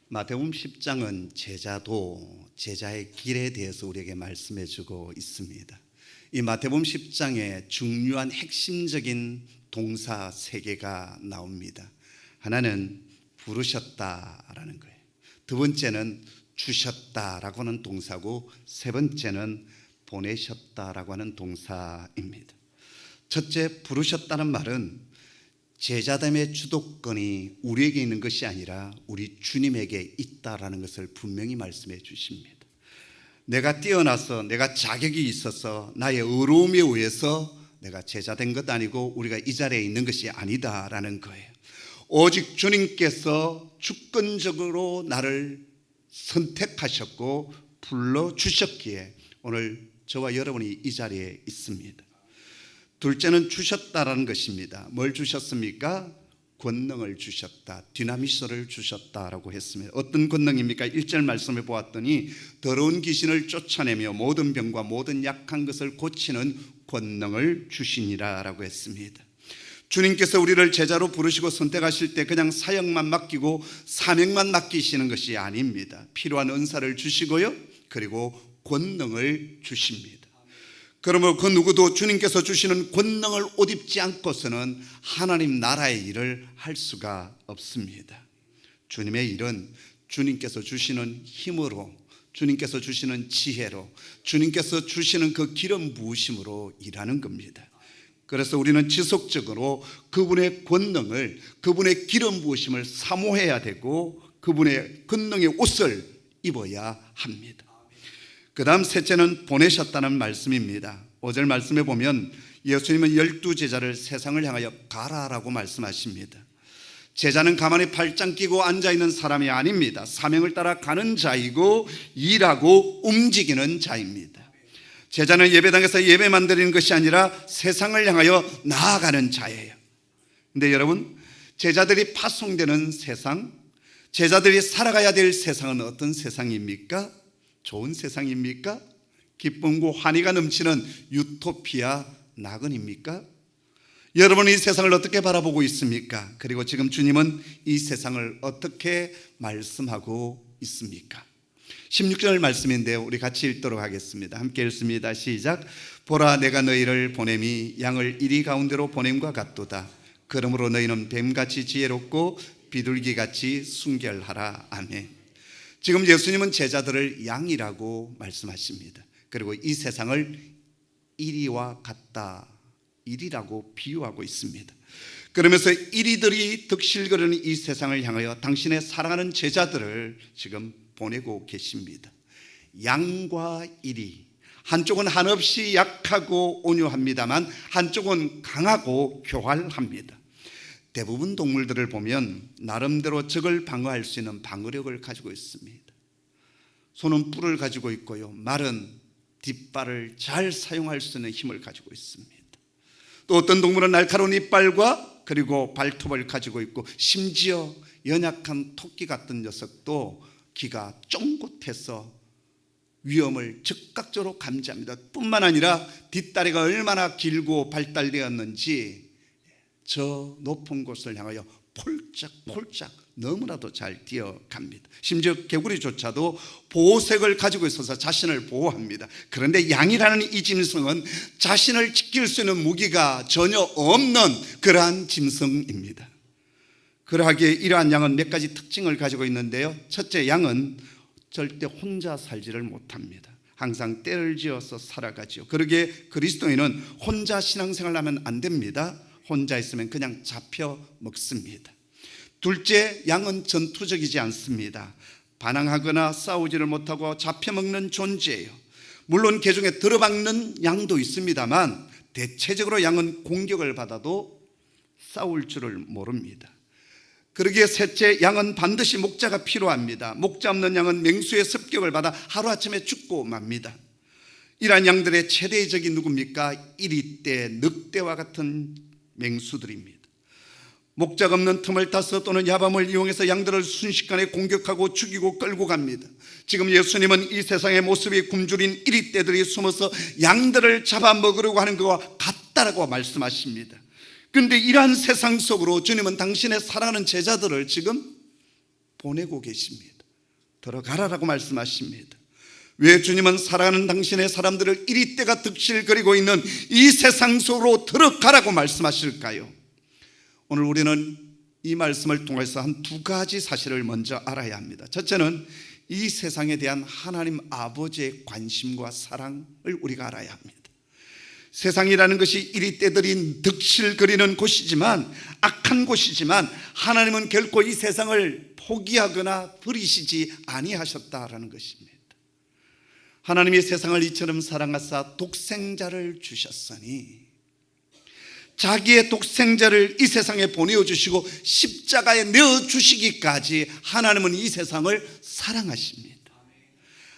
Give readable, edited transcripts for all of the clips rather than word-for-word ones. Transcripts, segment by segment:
마태복음 10장은 제자의 길에 대해서 우리에게 말씀해 주고 있습니다. 이 마태복음 10장에 중요한 핵심적인 동사 3개가 나옵니다. 하나는 부르셨다라는 거예요. 두 번째는 주셨다라고 하는 동사고, 세 번째는 보내셨다라고 하는 동사입니다. 첫째, 부르셨다는 말은 제자됨의 주도권이 우리에게 있는 것이 아니라 우리 주님에게 있다라는 것을 분명히 말씀해 주십니다. 내가 뛰어나서, 내가 자격이 있어서, 나의 의로움에 의해서 내가 제자된 것 아니고 우리가 이 자리에 있는 것이 아니다라는 거예요. 오직 주님께서 주권적으로 나를 선택하셨고 불러주셨기에 오늘 저와 여러분이 이 자리에 있습니다. 둘째는 주셨다라는 것입니다. 뭘 주셨습니까? 권능을 주셨다, 디나미스를 주셨다라고 했습니다. 어떤 권능입니까? 1절 말씀을 보았더니 더러운 귀신을 쫓아내며 모든 병과 모든 약한 것을 고치는 권능을 주시니라라고 했습니다. 주님께서 우리를 제자로 부르시고 선택하실 때 그냥 사역만 맡기고 사명만 맡기시는 것이 아닙니다. 필요한 은사를 주시고요, 그리고 권능을 주십니다. 그러므로 그 누구도 주님께서 주시는 권능을 옷 입지 않고서는 하나님 나라의 일을 할 수가 없습니다. 주님의 일은 주님께서 주시는 힘으로, 주님께서 주시는 지혜로, 주님께서 주시는 그 기름 부으심으로 일하는 겁니다. 그래서 우리는 지속적으로 그분의 권능을, 그분의 기름 부으심을 사모해야 되고 그분의 권능의 옷을 입어야 합니다. 그 다음 셋째는 보내셨다는 말씀입니다. 5절 말씀에 보면 예수님은 12제자를 세상을 향하여 가라라고 말씀하십니다. 제자는 가만히 팔짱 끼고 앉아있는 사람이 아닙니다. 사명을 따라 가는 자이고 일하고 움직이는 자입니다. 제자는 예배당에서 예배만 드리는 것이 아니라 세상을 향하여 나아가는 자예요. 근데 여러분, 제자들이 파송되는 세상, 제자들이 살아가야 될 세상은 어떤 세상입니까? 좋은 세상입니까? 기쁨과 환희가 넘치는 유토피아 나그네입니까? 여러분은 이 세상을 어떻게 바라보고 있습니까? 그리고 지금 주님은 이 세상을 어떻게 말씀하고 있습니까? 16절 말씀인데요, 우리 같이 읽도록 하겠습니다. 함께 읽습니다. 시작. 보라, 내가 너희를 보냄이 양을 이리 가운데로 보냄과 같도다. 그러므로 너희는 뱀같이 지혜롭고 비둘기같이 순결하라. 아멘. 지금 예수님은 제자들을 양이라고 말씀하십니다. 그리고 이 세상을 이리와 같다, 이리라고 비유하고 있습니다. 그러면서 이리들이 득실거리는 이 세상을 향하여 당신의 사랑하는 제자들을 지금 보내고 계십니다. 양과 이리, 한쪽은 한없이 약하고 온유합니다만 한쪽은 강하고 교활합니다. 대부분 동물들을 보면 나름대로 적을 방어할 수 있는 방어력을 가지고 있습니다. 소는 뿔을 가지고 있고요, 말은 뒷발을 잘 사용할 수 있는 힘을 가지고 있습니다. 또 어떤 동물은 날카로운 이빨과 그리고 발톱을 가지고 있고, 심지어 연약한 토끼 같은 녀석도 귀가 쫑긋해서 위험을 즉각적으로 감지합니다. 뿐만 아니라 뒷다리가 얼마나 길고 발달되었는지 저 높은 곳을 향하여 폴짝폴짝 너무나도 잘 뛰어갑니다. 심지어 개구리조차도 보호색을 가지고 있어서 자신을 보호합니다. 그런데 양이라는 이 짐승은 자신을 지킬 수 있는 무기가 전혀 없는 그러한 짐승입니다. 그러하기에 이러한 양은 몇 가지 특징을 가지고 있는데요, 첫째, 양은 절대 혼자 살지를 못합니다. 항상 때를 지어서 살아가지요. 그러기에 그리스도인은 혼자 신앙생활을 하면 안 됩니다. 혼자 있으면 그냥 잡혀 먹습니다. 둘째, 양은 전투적이지 않습니다. 반항하거나 싸우지를 못하고 잡혀 먹는 존재예요. 물론 개중에 들어박는 양도 있습니다만 대체적으로 양은 공격을 받아도 싸울 줄을 모릅니다. 그러기에 셋째, 양은 반드시 목자가 필요합니다. 목자 없는 양은 맹수의 습격을 받아 하루아침에 죽고 맙니다. 이러한 양들의 최대적이 누굽니까? 이리떼, 늑대와 같은 맹수들입니다. 목자가 없는 틈을 타서 또는 야밤을 이용해서 양들을 순식간에 공격하고 죽이고 끌고 갑니다. 지금 예수님은 이 세상의 모습이 굶주린 이리떼들이 숨어서 양들을 잡아먹으려고 하는 것과 같다라고 말씀하십니다. 그런데 이러한 세상 속으로 주님은 당신의 사랑하는 제자들을 지금 보내고 계십니다. 들어가라라고 말씀하십니다. 왜 주님은 사랑하는 당신의 사람들을 이리 때가 득실거리고 있는 이 세상 속으로 들어가라고 말씀하실까요? 오늘 우리는 이 말씀을 통해서 한 두 가지 사실을 먼저 알아야 합니다. 첫째는 이 세상에 대한 하나님 아버지의 관심과 사랑을 우리가 알아야 합니다. 세상이라는 것이 이리 때들이 득실거리는 곳이지만, 악한 곳이지만 하나님은 결코 이 세상을 포기하거나 버리시지 아니하셨다라는 것입니다. 하나님이 세상을 이처럼 사랑하사 독생자를 주셨으니, 자기의 독생자를 이 세상에 보내어주시고 십자가에 내어주시기까지 하나님은 이 세상을 사랑하십니다.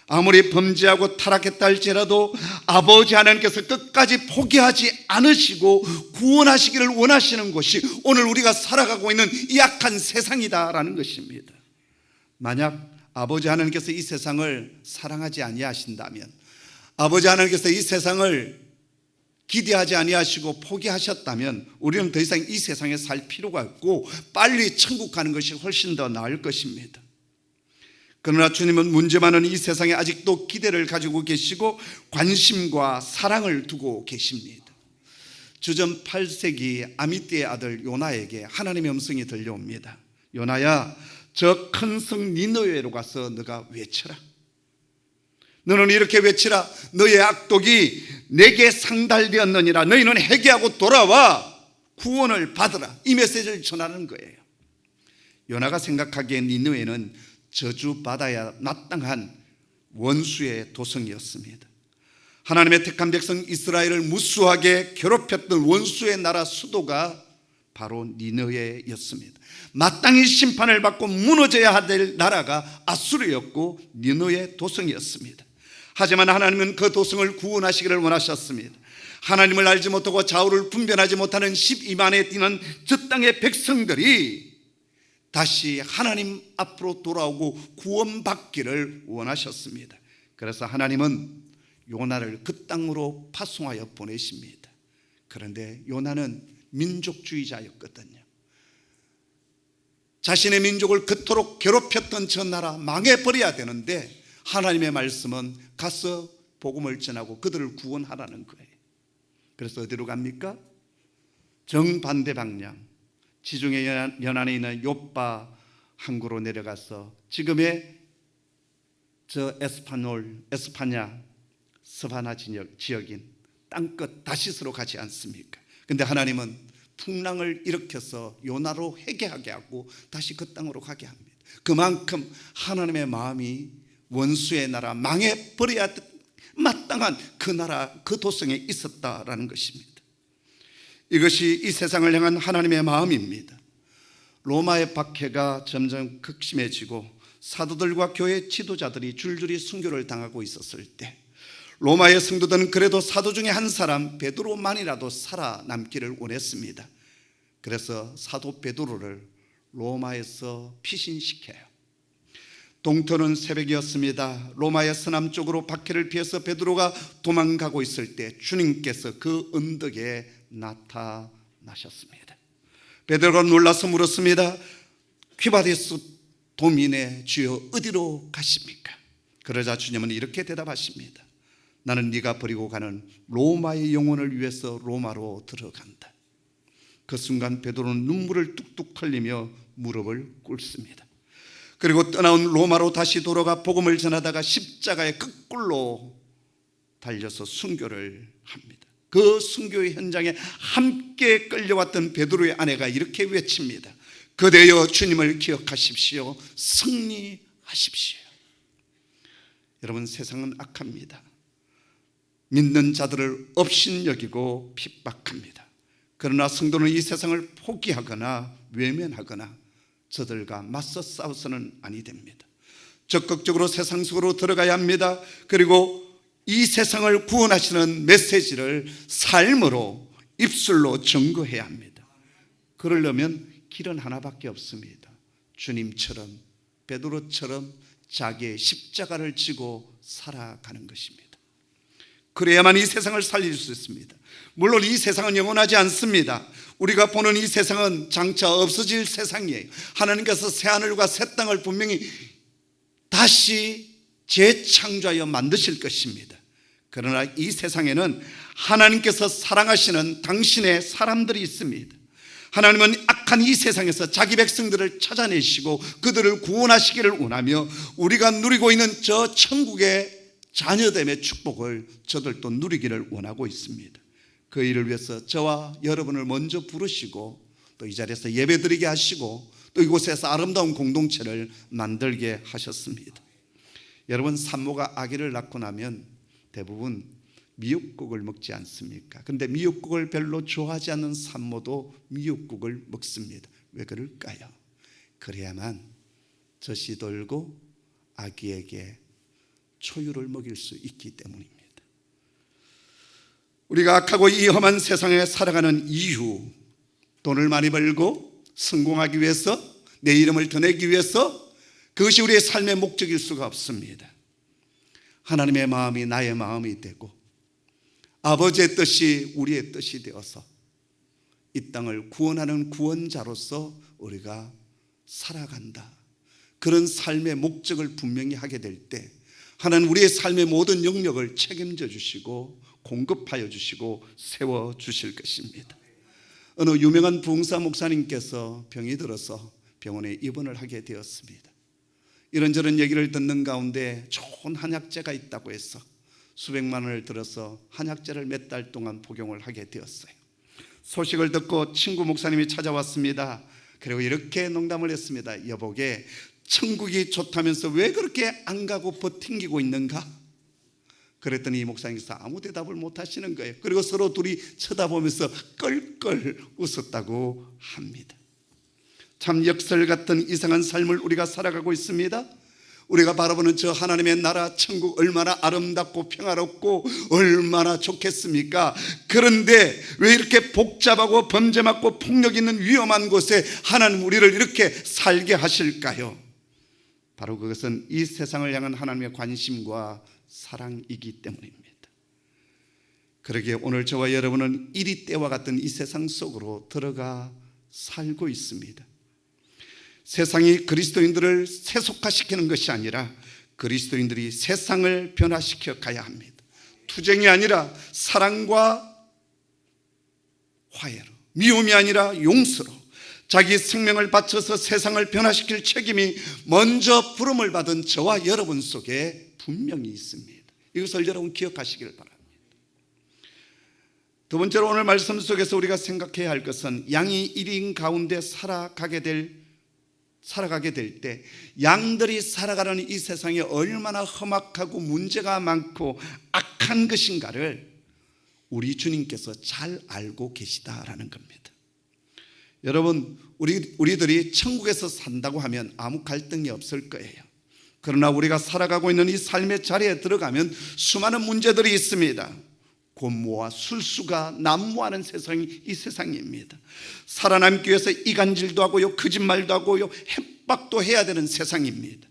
아무리 범죄하고 타락했다 할지라도 아버지 하나님께서 끝까지 포기하지 않으시고 구원하시기를 원하시는 것이 오늘 우리가 살아가고 있는 이 악한 세상이다라는 것입니다. 만약 아버지 하나님께서 이 세상을 사랑하지 아니하신다면, 아버지 하나님께서 이 세상을 기대하지 아니하시고 포기하셨다면 우리는 더 이상 이 세상에 살 필요가 없고 빨리 천국 가는 것이 훨씬 더 나을 것입니다. 그러나 주님은 문제 많은 이 세상에 아직도 기대를 가지고 계시고 관심과 사랑을 두고 계십니다. 주전 8세기 아미떼의 아들 요나에게 하나님의 음성이 들려옵니다. 요나야, 저 큰 성 니느웨로 가서 너가 외쳐라. 너는 이렇게 외치라. 너의 악독이 내게 상달되었느니라. 너희는 회개하고 돌아와 구원을 받으라. 이 메시지를 전하는 거예요. 요나가 생각하기에 니느웨는 저주받아야 마땅한 원수의 도성이었습니다. 하나님의 택한 백성 이스라엘을 무수하게 괴롭혔던 원수의 나라 수도가 바로 니느웨였습니다. 마땅히 심판을 받고 무너져야 될 나라가 아수르였고 니느웨 도성이었습니다. 하지만 하나님은 그 도성을 구원하시기를 원하셨습니다. 하나님을 알지 못하고 좌우를 분별하지 못하는 12만에 뛰는 저 땅의 백성들이 다시 하나님 앞으로 돌아오고 구원받기를 원하셨습니다. 그래서 하나님은 요나를 그 땅으로 파송하여 보내십니다. 그런데 요나는 민족주의자였거든요. 자신의 민족을 그토록 괴롭혔던 저 나라 망해버려야 되는데 하나님의 말씀은 가서 복음을 전하고 그들을 구원하라는 거예요. 그래서 어디로 갑니까? 정반대 방향, 지중해 연안에 있는 요빠 항구로 내려가서 지금의 저 에스파냐 스바나 지역인 땅끝 다시스로 가지 않습니까? 근데 하나님은 풍랑을 일으켜서 요나로 회개하게 하고 다시 그 땅으로 가게 합니다. 그만큼 하나님의 마음이 원수의 나라 망해버려야 마땅한 그 나라 그 도성에 있었다라는 것입니다. 이것이 이 세상을 향한 하나님의 마음입니다. 로마의 박해가 점점 극심해지고 사도들과 교회 지도자들이 줄줄이 순교를 당하고 있었을 때 로마의 성도들은 그래도 사도 중에 한 사람 베드로만이라도 살아남기를 원했습니다. 그래서 사도 베드로를 로마에서 피신시켜요. 동토는 새벽이었습니다. 로마의 서남쪽으로 박해를 피해서 베드로가 도망가고 있을 때 주님께서 그 언덕에 나타나셨습니다. 베드로가 놀라서 물었습니다. 퀴바디스 도민의 주여 어디로 가십니까? 그러자 주님은 이렇게 대답하십니다. 나는 네가 버리고 가는 로마의 영혼을 위해서 로마로 들어간다. 그 순간 베드로는 눈물을 뚝뚝 흘리며 무릎을 꿇습니다. 그리고 떠나온 로마로 다시 돌아가 복음을 전하다가 십자가의 끝골로 달려서 순교를 합니다. 그 순교의 현장에 함께 끌려왔던 베드로의 아내가 이렇게 외칩니다. 그대여 주님을 기억하십시오. 승리하십시오. 여러분, 세상은 악합니다. 믿는 자들을 업신여기고 핍박합니다. 그러나 성도는 이 세상을 포기하거나 외면하거나 저들과 맞서 싸워서는 아니 됩니다. 적극적으로 세상 속으로 들어가야 합니다. 그리고 이 세상을 구원하시는 메시지를 삶으로 입술로 증거해야 합니다. 그러려면 길은 하나밖에 없습니다. 주님처럼 베드로처럼 자기의 십자가를 지고 살아가는 것입니다. 그래야만 이 세상을 살릴 수 있습니다. 물론 이 세상은 영원하지 않습니다. 우리가 보는 이 세상은 장차 없어질 세상이에요. 하나님께서 새하늘과 새 땅을 분명히 다시 재창조하여 만드실 것입니다. 그러나 이 세상에는 하나님께서 사랑하시는 당신의 사람들이 있습니다. 하나님은 악한 이 세상에서 자기 백성들을 찾아내시고 그들을 구원하시기를 원하며 우리가 누리고 있는 저 천국의 자녀됨의 축복을 저들도 누리기를 원하고 있습니다. 그 일을 위해서 저와 여러분을 먼저 부르시고 또 이 자리에서 예배드리게 하시고 또 이곳에서 아름다운 공동체를 만들게 하셨습니다. 여러분, 산모가 아기를 낳고 나면 대부분 미역국을 먹지 않습니까? 그런데 미역국을 별로 좋아하지 않는 산모도 미역국을 먹습니다. 왜 그럴까요? 그래야만 젖이 돌고 아기에게 초유를 먹일 수 있기 때문입니다. 우리가 악하고 이 험한 세상에 살아가는 이유, 돈을 많이 벌고 성공하기 위해서, 내 이름을 드내기 위해서, 그것이 우리의 삶의 목적일 수가 없습니다. 하나님의 마음이 나의 마음이 되고 아버지의 뜻이 우리의 뜻이 되어서 이 땅을 구원하는 구원자로서 우리가 살아간다. 그런 삶의 목적을 분명히 하게 될 때 하나님 우리의 삶의 모든 영역을 책임져 주시고 공급하여 주시고 세워 주실 것입니다. 어느 유명한 부흥사 목사님께서 병이 들어서 병원에 입원을 하게 되었습니다. 이런저런 얘기를 듣는 가운데 좋은 한약재가 있다고 해서 수백만 원을 들어서 한약재를 몇 달 동안 복용을 하게 되었어요. 소식을 듣고 친구 목사님이 찾아왔습니다. 그리고 이렇게 농담을 했습니다. 여보게, 천국이 좋다면서 왜 그렇게 안 가고 버팅기고 있는가? 그랬더니 이 목사님께서 아무 대답을 못 하시는 거예요. 그리고 서로 둘이 쳐다보면서 껄껄 웃었다고 합니다. 참 역설 같은 이상한 삶을 우리가 살아가고 있습니다. 우리가 바라보는 저 하나님의 나라 천국 얼마나 아름답고 평화롭고 얼마나 좋겠습니까? 그런데 왜 이렇게 복잡하고 범죄 많고 폭력 있는 위험한 곳에 하나님 우리를 이렇게 살게 하실까요? 바로 그것은 이 세상을 향한 하나님의 관심과 사랑이기 때문입니다. 그러기에 오늘 저와 여러분은 이리 때와 같은 이 세상 속으로 들어가 살고 있습니다. 세상이 그리스도인들을 세속화시키는 것이 아니라 그리스도인들이 세상을 변화시켜 가야 합니다. 투쟁이 아니라 사랑과 화해로, 미움이 아니라 용서로 자기 생명을 바쳐서 세상을 변화시킬 책임이 먼저 부름을 받은 저와 여러분 속에 분명히 있습니다. 이것을 여러분 기억하시길 바랍니다. 두 번째로 오늘 말씀 속에서 우리가 생각해야 할 것은 양이 1인 가운데 살아가게 될 때 양들이 살아가는 이 세상이 얼마나 험악하고 문제가 많고 악한 것인가를 우리 주님께서 잘 알고 계시다라는 겁니다. 여러분, 우리들이 천국에서 산다고 하면 아무 갈등이 없을 거예요. 그러나 우리가 살아가고 있는 이 삶의 자리에 들어가면 수많은 문제들이 있습니다. 곤모와 술수가 난무하는 세상이 이 세상입니다. 살아남기 위해서 이간질도 하고요, 거짓말도 하고요, 협박도 해야 되는 세상입니다.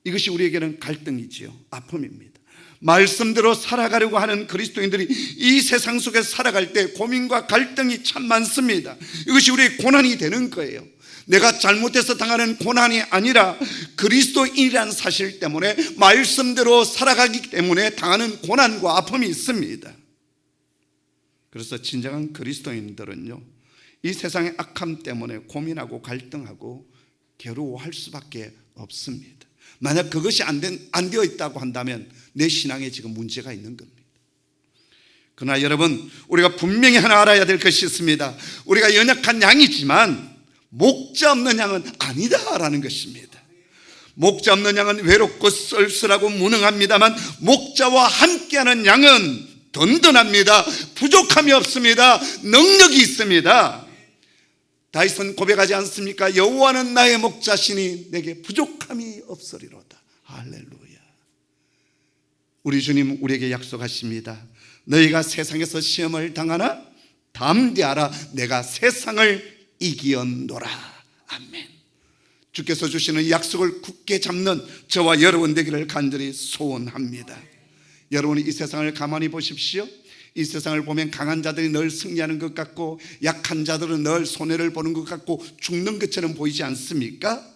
이것이 우리에게는 갈등이지요, 아픔입니다. 말씀대로 살아가려고 하는 그리스도인들이 이 세상 속에 살아갈 때 고민과 갈등이 참 많습니다. 이것이 우리의 고난이 되는 거예요. 내가 잘못해서 당하는 고난이 아니라 그리스도인이라는 사실 때문에 말씀대로 살아가기 때문에 당하는 고난과 아픔이 있습니다. 그래서 진정한 그리스도인들은요, 이 세상의 악함 때문에 고민하고 갈등하고 괴로워할 수밖에 없습니다. 만약 그것이 안 되어 있다고 한다면 내 신앙에 지금 문제가 있는 겁니다. 그러나 여러분, 우리가 분명히 하나 알아야 될 것이 있습니다. 우리가 연약한 양이지만 목자 없는 양은 아니다라는 것입니다. 목자 없는 양은 외롭고 쓸쓸하고 무능합니다만 목자와 함께하는 양은 든든합니다. 부족함이 없습니다. 능력이 있습니다. 다윗은 고백하지 않습니까? 여호와는 나의 목자시니 내게 부족함이 없으리로다. 할렐루야. 우리 주님 우리에게 약속하십니다. 너희가 세상에서 시험을 당하나 담대하라. 내가 세상을 이기었노라. 아멘. 주께서 주시는 약속을 굳게 잡는 저와 여러분 되기를 간절히 소원합니다. 여러분이 이 세상을 가만히 보십시오. 이 세상을 보면 강한 자들이 늘 승리하는 것 같고 약한 자들은 늘 손해를 보는 것 같고 죽는 것처럼 보이지 않습니까?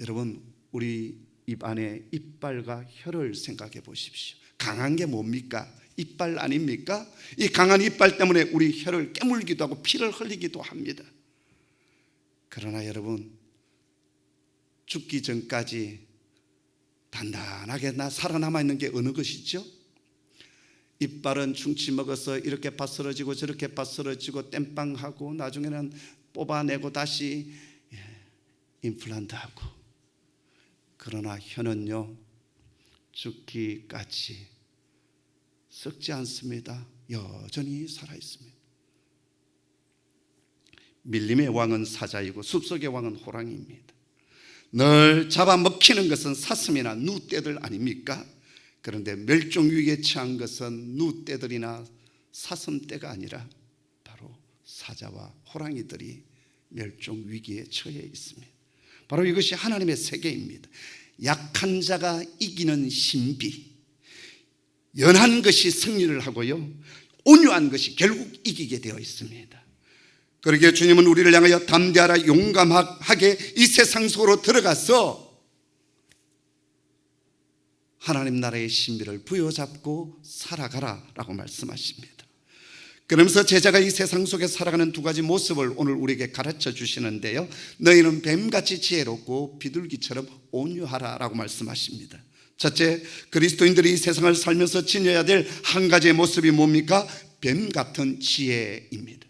여러분, 우리 입 안에 이빨과 혀를 생각해 보십시오. 강한 게 뭡니까? 이빨 아닙니까? 이 강한 이빨 때문에 우리 혀를 깨물기도 하고 피를 흘리기도 합니다. 그러나 여러분, 죽기 전까지 단단하게 살아남아 있는 게 어느 것이죠? 이빨은 충치 먹어서 이렇게 바스러지고 저렇게 바스러지고 땜빵하고 나중에는 뽑아내고 다시 임플란트하고. 그러나 혀는요, 죽기까지 썩지 않습니다. 여전히 살아있습니다. 밀림의 왕은 사자이고 숲속의 왕은 호랑이입니다. 늘 잡아먹히는 것은 사슴이나 누떼들 아닙니까? 그런데 멸종위기에 처한 것은 누떼들이나 사슴떼가 아니라 바로 사자와 호랑이들이 멸종위기에 처해 있습니다. 바로 이것이 하나님의 세계입니다. 약한 자가 이기는 신비, 연한 것이 승리를 하고요, 온유한 것이 결국 이기게 되어 있습니다. 그러기에 주님은 우리를 향하여 담대하라, 용감하게 이 세상 속으로 들어가서 하나님 나라의 신비를 부여잡고 살아가라라고 말씀하십니다. 그러면서 제자가 이 세상 속에 살아가는 두 가지 모습을 오늘 우리에게 가르쳐 주시는데요, 너희는 뱀같이 지혜롭고 비둘기처럼 온유하라라고 말씀하십니다. 첫째, 그리스도인들이 이 세상을 살면서 지녀야 될 한 가지의 모습이 뭡니까? 뱀 같은 지혜입니다.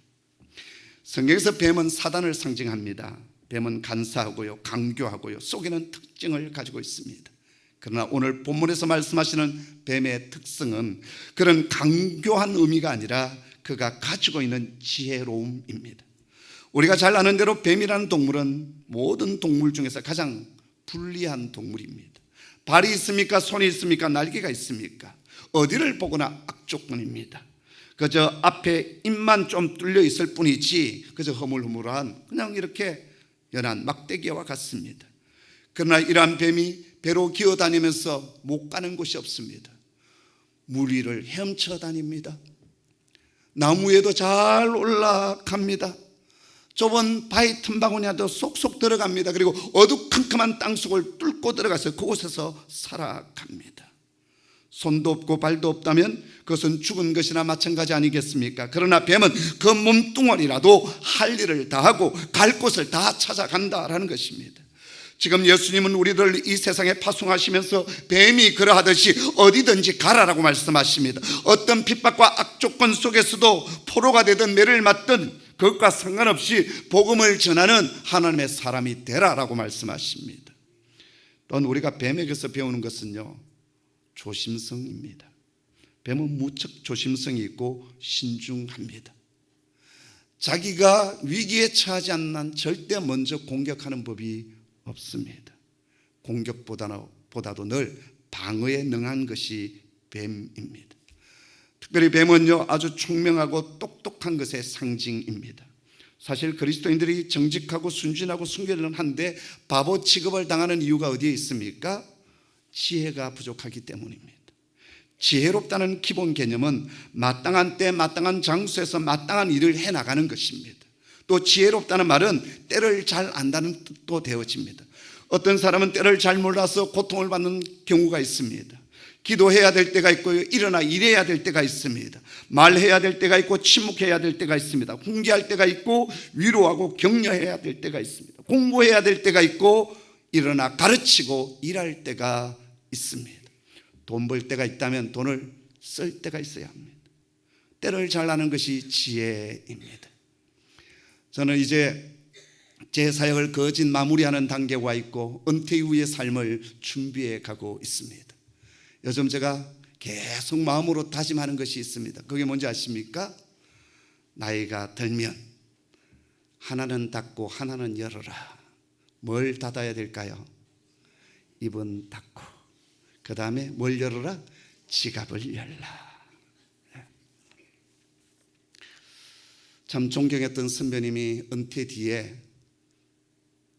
성경에서 뱀은 사단을 상징합니다. 뱀은 간사하고요, 강교하고요, 속에는 특징을 가지고 있습니다. 그러나 오늘 본문에서 말씀하시는 뱀의 특성은 그런 강교한 의미가 아니라 그가 가지고 있는 지혜로움입니다. 우리가 잘 아는 대로 뱀이라는 동물은 모든 동물 중에서 가장 불리한 동물입니다. 발이 있습니까? 손이 있습니까? 날개가 있습니까? 어디를 보거나 악조건입니다. 그저 앞에 입만 좀 뚫려 있을 뿐이지 그저 허물허물한 그냥 이렇게 연한 막대기와 같습니다. 그러나 이러한 뱀이 배로 기어다니면서 못 가는 곳이 없습니다. 물 위를 헤엄쳐 다닙니다. 나무에도 잘 올라갑니다. 좁은 바위 틈바구니에도 쏙쏙 들어갑니다. 그리고 어두컴컴한 땅속을 뚫고 들어가서 그곳에서 살아갑니다. 손도 없고 발도 없다면 그것은 죽은 것이나 마찬가지 아니겠습니까? 그러나 뱀은 그 몸뚱어리라도 할 일을 다하고 갈 곳을 다 찾아간다라는 것입니다. 지금 예수님은 우리를 이 세상에 파송하시면서 뱀이 그러하듯이 어디든지 가라라고 말씀하십니다. 어떤 핍박과 악조건 속에서도 포로가 되든 매를 맞든 그것과 상관없이 복음을 전하는 하나님의 사람이 되라라고 말씀하십니다. 또한 우리가 뱀에게서 배우는 것은요, 조심성입니다. 뱀은 무척 조심성이 있고 신중합니다. 자기가 위기에 처하지 않는 한 절대 먼저 공격하는 법이 없습니다. 공격보다도 늘 방어에 능한 것이 뱀입니다. 특별히 뱀은요, 아주 총명하고 똑똑한 것의 상징입니다. 사실 그리스도인들이 정직하고 순진하고 순결한데 바보 취급을 당하는 이유가 어디에 있습니까? 지혜가 부족하기 때문입니다. 지혜롭다는 기본 개념은 마땅한 때 마땅한 장소에서 마땅한 일을 해나가는 것입니다. 또 지혜롭다는 말은 때를 잘 안다는 뜻도 되어집니다. 어떤 사람은 때를 잘 몰라서 고통을 받는 경우가 있습니다. 기도해야 될 때가 있고요, 일어나 일해야 될 때가 있습니다. 말해야 될 때가 있고 침묵해야 될 때가 있습니다. 훈계할 때가 있고 위로하고 격려해야 될 때가 있습니다. 공부해야 될 때가 있고 일어나 가르치고 일할 때가 있습니다. 돈 벌 때가 있다면 돈을 쓸 때가 있어야 합니다. 때를 잘 아는 것이 지혜입니다. 저는 이제 제 사역을 거진 마무리하는 단계에 와 있고 은퇴 이후의 삶을 준비해 가고 있습니다. 요즘 제가 계속 마음으로 다짐하는 것이 있습니다. 그게 뭔지 아십니까? 나이가 들면 하나는 닫고 하나는 열어라. 뭘 닫아야 될까요? 입은 닫고, 그 다음에 뭘 열어라? 지갑을 열라. 참 존경했던 선배님이 은퇴 뒤에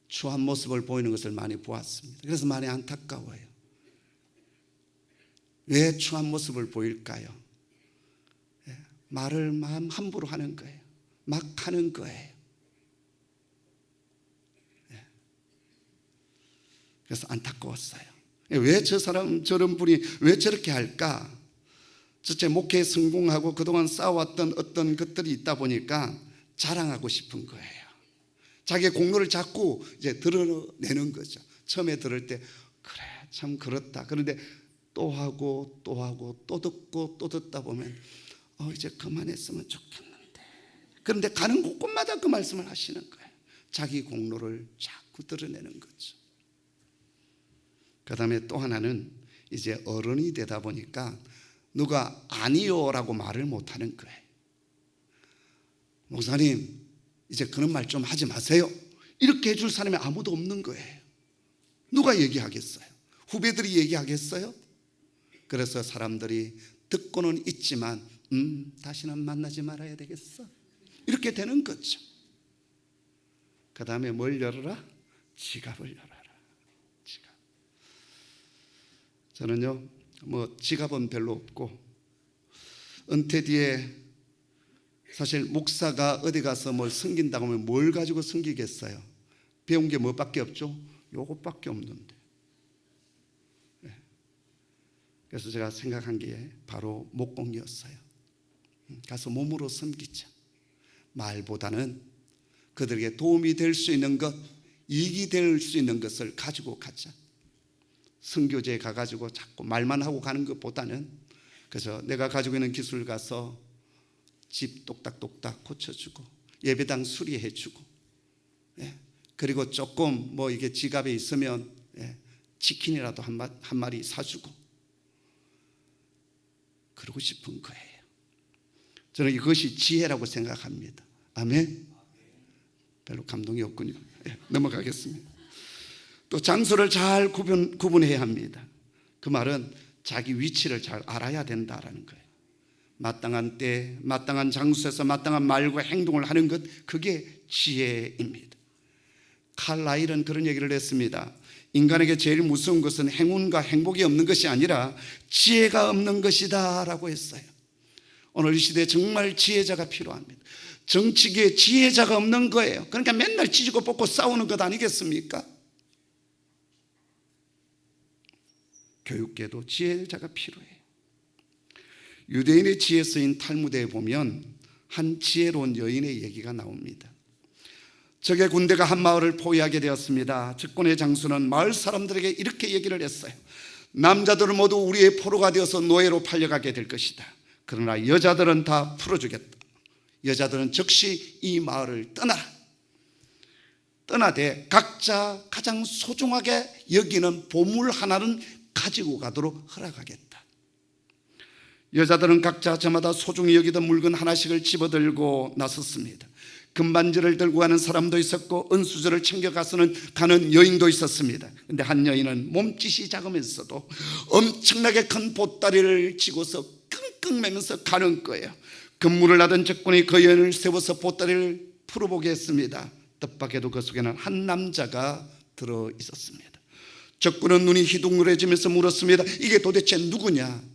추한 모습을 보이는 것을 많이 보았습니다. 그래서 많이 안타까워요. 왜 추한 모습을 보일까요? 말을 마음 함부로 하는 거예요. 막 하는 거예요. 그래서 안타까웠어요. 왜 저 사람 저런 분이 왜 저렇게 할까? 첫째, 목회에 성공하고 그동안 쌓아왔던 어떤 것들이 있다 보니까 자랑하고 싶은 거예요. 자기의 공로를 자꾸 이제 드러내는 거죠. 처음에 들을 때 그래 참 그렇다. 그런데 또 하고 또 하고 또 듣고 또 듣다 보면 이제 그만했으면 좋겠는데. 그런데 가는 곳곳마다 그 말씀을 하시는 거예요. 자기 공로를 자꾸 드러내는 거죠. 그 다음에 또 하나는 이제 어른이 되다 보니까 누가 아니요라고 말을 못하는 거예요. 목사님 이제 그런 말 좀 하지 마세요. 이렇게 해줄 사람이 아무도 없는 거예요. 누가 얘기하겠어요? 후배들이 얘기하겠어요? 그래서 사람들이 듣고는 있지만 다시는 만나지 말아야 되겠어. 이렇게 되는 거죠. 그 다음에 뭘 열어라? 지갑을 열어라. 지갑. 저는요 지갑은 별로 없고 은퇴 뒤에 사실 목사가 어디 가서 뭘 섬긴다고 하면 뭘 가지고 섬기겠어요? 배운 게 뭐밖에 없죠? 요것밖에 없는데. 그래서 제가 생각한 게 바로 목공이었어요. 가서 몸으로 섬기자. 말보다는 그들에게 도움이 될 수 있는 것, 이익이 될 수 있는 것을 가지고 가자. 선교제에 가가지고 자꾸 말만 하고 가는 것보다는 그래서 내가 가지고 있는 기술 가서 집 똑딱똑딱 고쳐주고 예배당 수리해주고 그리고 조금 뭐 이게 지갑에 있으면 치킨이라도 한 마리 사주고 그러고 싶은 거예요. 저는 이것이 지혜라고 생각합니다. 아멘. 별로 감동이 없군요. 넘어가겠습니다. 또 장소를 잘 구분해야 합니다. 그 말은 자기 위치를 잘 알아야 된다라는 거예요. 마땅한 때, 마땅한 장소에서 마땅한 말과 행동을 하는 것, 그게 지혜입니다. 칼라일은 그런 얘기를 했습니다. 인간에게 제일 무서운 것은 행운과 행복이 없는 것이 아니라 지혜가 없는 것이다 라고 했어요. 오늘 이 시대에 정말 지혜자가 필요합니다. 정치계에 지혜자가 없는 거예요. 그러니까 맨날 찢고 뽑고 싸우는 것 아니겠습니까? 교육계도 지혜자가 필요해요. 유대인의 지혜 쓰인 탈무드에 보면 한 지혜로운 여인의 얘기가 나옵니다. 적의 군대가 한 마을을 포위하게 되었습니다. 적군의 장수는 마을 사람들에게 이렇게 얘기를 했어요. 남자들은 모두 우리의 포로가 되어서 노예로 팔려가게 될 것이다. 그러나 여자들은 다 풀어주겠다. 여자들은 즉시 이 마을을 떠나라. 떠나되 각자 가장 소중하게 여기는 보물 하나는 가지고 가도록 허락하겠다. 여자들은 각자 저마다 소중히 여기던 물건 하나씩을 집어들고 나섰습니다. 금반지를 들고 가는 사람도 있었고 은수저를 챙겨가서는 가는 여인도 있었습니다. 그런데 한 여인은 몸짓이 작으면서도 엄청나게 큰 보따리를 쥐고서 끙끙 매면서 가는 거예요. 근무를 하던 적군이 그 여인을 세워서 보따리를 풀어보게 했습니다. 뜻밖에도 그 속에는 한 남자가 들어 있었습니다. 적군은 눈이 희둥그레지면서 물었습니다. 이게 도대체 누구냐?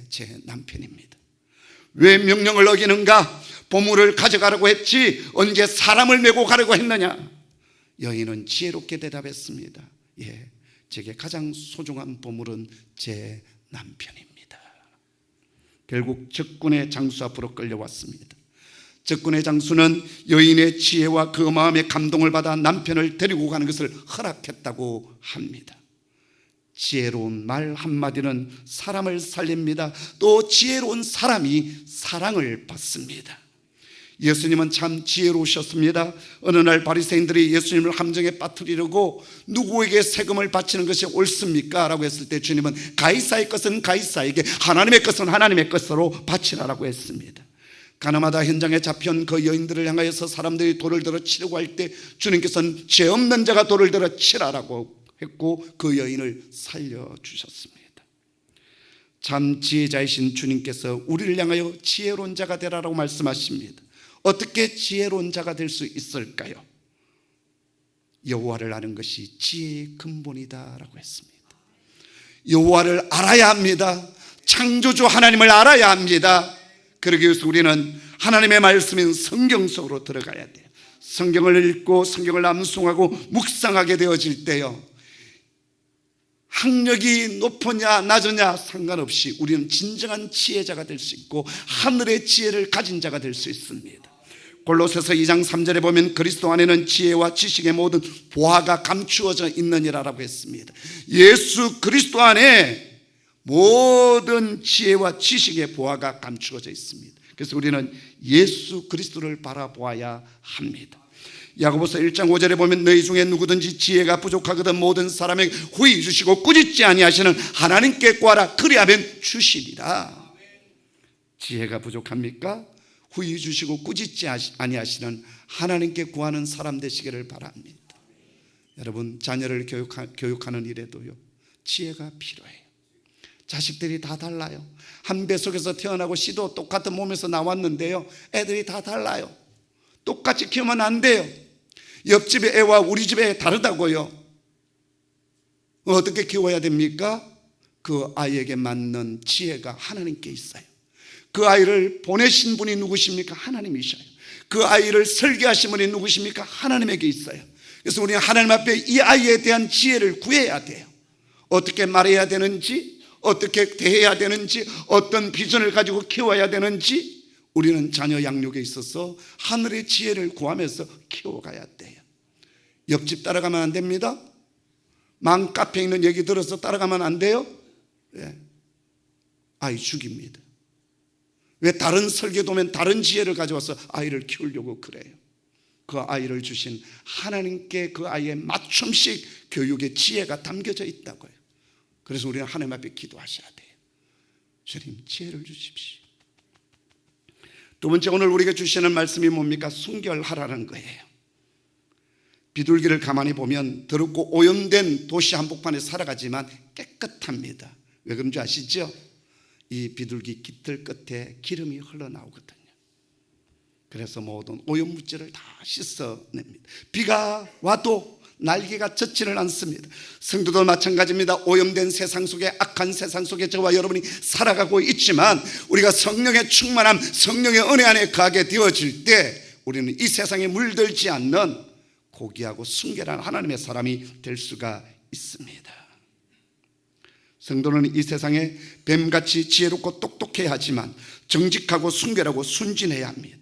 제 남편입니다. 왜 명령을 어기는가? 보물을 가져가라고 했지 언제 사람을 메고 가려고 했느냐? 여인은 지혜롭게 대답했습니다. 제게 가장 소중한 보물은 제 남편입니다. 결국 적군의 장수 앞으로 끌려왔습니다. 적군의 장수는 여인의 지혜와 그 마음의 감동을 받아 남편을 데리고 가는 것을 허락했다고 합니다. 지혜로운 말 한마디는 사람을 살립니다. 또 지혜로운 사람이 사랑을 받습니다. 예수님은 참 지혜로우셨습니다. 어느 날 바리새인들이 예수님을 함정에 빠뜨리려고 누구에게 세금을 바치는 것이 옳습니까? 라고 했을 때 주님은 가이사의 것은 가이사에게, 하나님의 것은 하나님의 것으로 바치라라고 했습니다. 가나마다 현장에 잡혀온 그 여인들을 향하여서 사람들이 돌을 들어 치려고 할 때 주님께서는 죄 없는 자가 돌을 들어 치라라고 했고 그 여인을 살려주셨습니다. 참 지혜자이신 주님께서 우리를 향하여 지혜로운 자가 되라라고 말씀하십니다. 어떻게 지혜로운 자가 될 수 있을까요? 여호와를 아는 것이 지혜의 근본이다라고 했습니다. 여호와를 알아야 합니다. 창조주 하나님을 알아야 합니다. 그러기 위해서 우리는 하나님의 말씀인 성경 속으로 들어가야 돼요. 성경을 읽고 성경을 암송하고 묵상하게 되어질 때요, 학력이 높으냐 낮으냐 상관없이 우리는 진정한 지혜자가 될 수 있고 하늘의 지혜를 가진 자가 될 수 있습니다. 골로새서 2장 3절에 보면 그리스도 안에는 지혜와 지식의 모든 보화가 감추어져 있느니라라고 했습니다. 예수 그리스도 안에 모든 지혜와 지식의 보화가 감추어져 있습니다. 그래서 우리는 예수 그리스도를 바라보아야 합니다. 야고보서 1장 5절에 보면 너희 중에 누구든지 지혜가 부족하거든 모든 사람에게 후히 주시고 꾸짖지 아니하시는 하나님께 구하라 그리하면 주시리라. 지혜가 부족합니까? 후히 주시고 꾸짖지 아니하시는 하나님께 구하는 사람 되시기를 바랍니다. 여러분, 자녀를 교육하는 일에도요 지혜가 필요해요. 자식들이 다 달라요. 한 뱃속에서 태어나고 씨도 똑같은 몸에서 나왔는데요 애들이 다 달라요. 똑같이 키우면 안 돼요. 옆집의 애와 우리 집의 애 다르다고요. 어떻게 키워야 됩니까? 그 아이에게 맞는 지혜가 하나님께 있어요. 그 아이를 보내신 분이 누구십니까? 하나님이셔요. 그 아이를 설계하신 분이 누구십니까? 하나님에게 있어요. 그래서 우리는 하나님 앞에 이 아이에 대한 지혜를 구해야 돼요. 어떻게 말해야 되는지, 어떻게 대해야 되는지, 어떤 비전을 가지고 키워야 되는지 우리는 자녀 양육에 있어서 하늘의 지혜를 구하면서 키워가야 돼요. 옆집 따라가면 안 됩니다. 맘카페에 있는 얘기 들어서 따라가면 안 돼요. 아이 죽입니다. 왜 다른 설계도면 다른 지혜를 가져와서 아이를 키우려고 그래요? 그 아이를 주신 하나님께 그 아이의 맞춤식 교육의 지혜가 담겨져 있다고요. 그래서 우리는 하나님 앞에 기도하셔야 돼요. 주님 지혜를 주십시오. 두 번째, 오늘 우리가 주시는 말씀이 뭡니까? 순결하라는 거예요. 비둘기를 가만히 보면 더럽고 오염된 도시 한복판에 살아가지만 깨끗합니다. 왜 그런 줄 아시죠? 이 비둘기 깃들 끝에 기름이 흘러나오거든요. 그래서 모든 오염물질을 다 씻어냅니다. 비가 와도 날개가 젖지를 않습니다. 성도도 마찬가지입니다. 오염된 세상 속에, 악한 세상 속에 저와 여러분이 살아가고 있지만 우리가 성령의 충만함, 성령의 은혜 안에 거하게 되어질 때 우리는 이 세상에 물들지 않는 고귀하고 순결한 하나님의 사람이 될 수가 있습니다. 성도는 이 세상에 뱀같이 지혜롭고 똑똑해야 하지만 정직하고 순결하고 순진해야 합니다.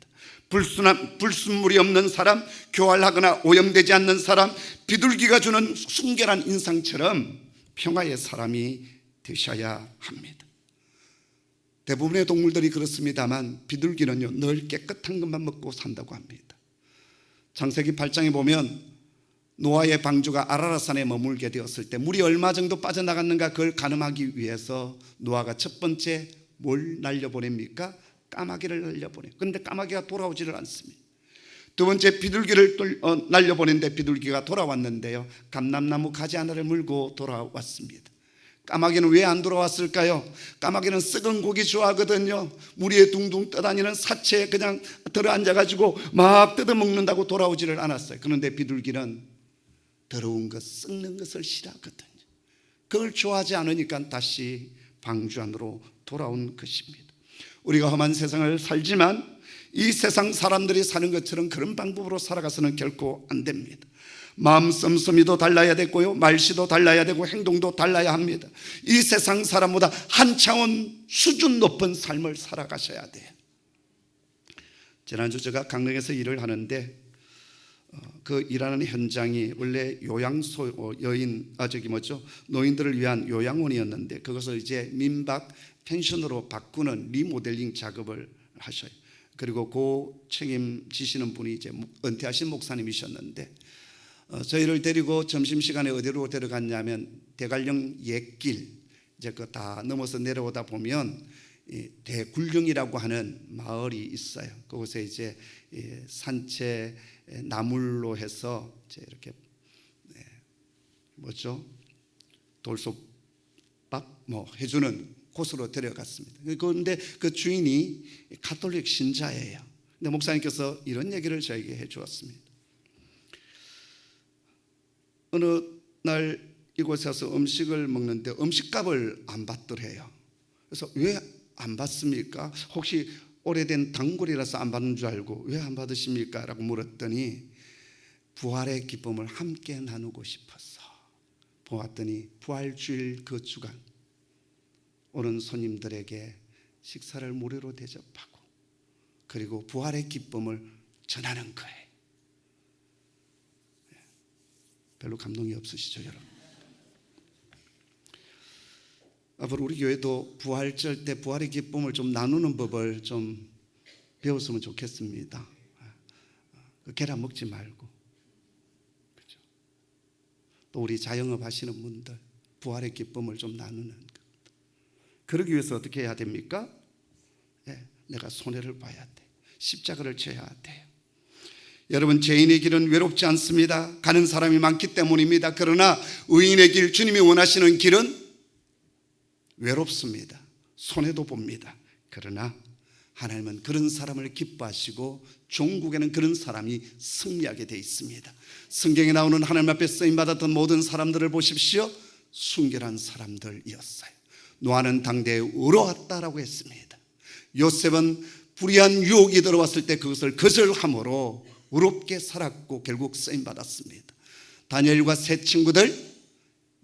불순물이 없는 사람, 교활하거나 오염되지 않는 사람, 비둘기가 주는 순결한 인상처럼 평화의 사람이 되셔야 합니다. 대부분의 동물들이 그렇습니다만 비둘기는요 늘 깨끗한 것만 먹고 산다고 합니다. 창세기 8장에 보면 노아의 방주가 아라랏산에 머물게 되었을 때 물이 얼마 정도 빠져나갔는가 그걸 가늠하기 위해서 노아가 첫 번째 뭘 날려보냅니까? 까마귀를 날려보내요. 그런데 까마귀가 돌아오지를 않습니다. 두 번째 비둘기를 날려보냈는데 비둘기가 돌아왔는데요 감람나무 가지 하나를 물고 돌아왔습니다. 까마귀는 왜 안 돌아왔을까요? 까마귀는 썩은 고기 좋아하거든요. 물 위에 둥둥 떠다니는 사체에 그냥 들어앉아가지고 막 뜯어먹는다고 돌아오지를 않았어요. 그런데 비둘기는 더러운 것, 썩는 것을 싫어하거든요. 그걸 좋아하지 않으니까 다시 방주 안으로 돌아온 것입니다. 우리가 험한 세상을 살지만 이 세상 사람들이 사는 것처럼 그런 방법으로 살아가서는 결코 안 됩니다. 마음 씀씀이도 달라야 되고요 말씨도 달라야 되고 행동도 달라야 합니다. 이 세상 사람보다 한 차원 수준 높은 삶을 살아가셔야 돼요. 지난주 제가 강릉에서 일을 하는데 그 일하는 현장이 원래 요양소 노인들을 위한 요양원이었는데 그것을 이제 민박 펜션으로 바꾸는 리모델링 작업을 하셔요. 그리고 그 책임지시는 분이 이제 은퇴하신 목사님이셨는데 저희를 데리고 점심시간에 어디로 데려갔냐면 대관령 옛길 이제 그 다 넘어서 내려오다 보면 대굴령이라고 하는 마을이 있어요. 그곳에 이제 산채 나물로 해서 이제 이렇게 돌솥밥 해주는 곳으로 데려갔습니다. 그런데 그 주인이 가톨릭 신자예요. 근데 목사님께서 이런 얘기를 저에게 해주었습니다. 어느 날 이곳에 와서 음식을 먹는데 음식값을 안 받더래요. 그래서 왜 안 받습니까? 혹시 오래된 단골이라서 안 받는 줄 알고 왜 안 받으십니까? 라고 물었더니 부활의 기쁨을 함께 나누고 싶어서 보았더니 부활주일 그 주간 오는 손님들에게 식사를 무료로 대접하고 그리고 부활의 기쁨을 전하는 거예요. 별로 감동이 없으시죠, 여러분? 앞으로 우리 교회도 부활절 때 부활의 기쁨을 좀 나누는 법을 좀 배웠으면 좋겠습니다. 계란 먹지 말고, 그렇죠? 또 우리 자영업 하시는 분들 부활의 기쁨을 좀 나누는 것. 그러기 위해서 어떻게 해야 됩니까? 내가 손해를 봐야 돼. 십자가를 져야 돼요. 여러분, 죄인의 길은 외롭지 않습니다. 가는 사람이 많기 때문입니다. 그러나 의인의 길, 주님이 원하시는 길은 외롭습니다. 손해도 봅니다. 그러나 하나님은 그런 사람을 기뻐하시고 종국에는 그런 사람이 승리하게 되어 있습니다. 성경에 나오는 하나님 앞에 쓰임받았던 모든 사람들을 보십시오. 순결한 사람들이었어요. 노아는 당대에 의로웠다라고 했습니다. 요셉은 불의한 유혹이 들어왔을 때 그것을 거절함으로 의롭게 살았고 결국 쓰임받았습니다. 다니엘과 세 친구들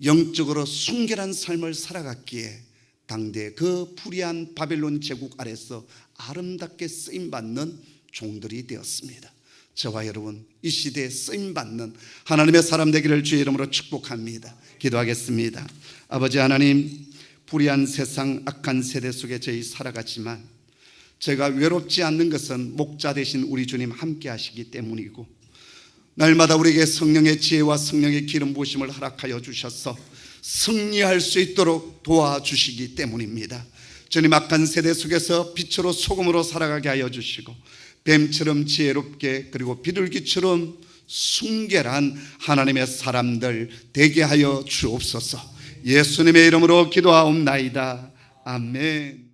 영적으로 순결한 삶을 살아갔기에 당대 그 불의한 바벨론 제국 아래서 아름답게 쓰임받는 종들이 되었습니다. 저와 여러분, 이 시대에 쓰임받는 하나님의 사람 되기를 주의 이름으로 축복합니다. 기도하겠습니다. 아버지 하나님, 불의한 세상, 악한 세대 속에 저희 살아갔지만 제가 외롭지 않는 것은 목자 되신 우리 주님 함께 하시기 때문이고, 날마다 우리에게 성령의 지혜와 성령의 기름 부으심을 허락하여 주셔서 승리할 수 있도록 도와주시기 때문입니다. 주님, 악한 세대 속에서 빛으로 소금으로 살아가게 하여 주시고 뱀처럼 지혜롭게 그리고 비둘기처럼 순결한 하나님의 사람들 되게 하여 주옵소서. 예수님의 이름으로 기도하옵나이다. 아멘.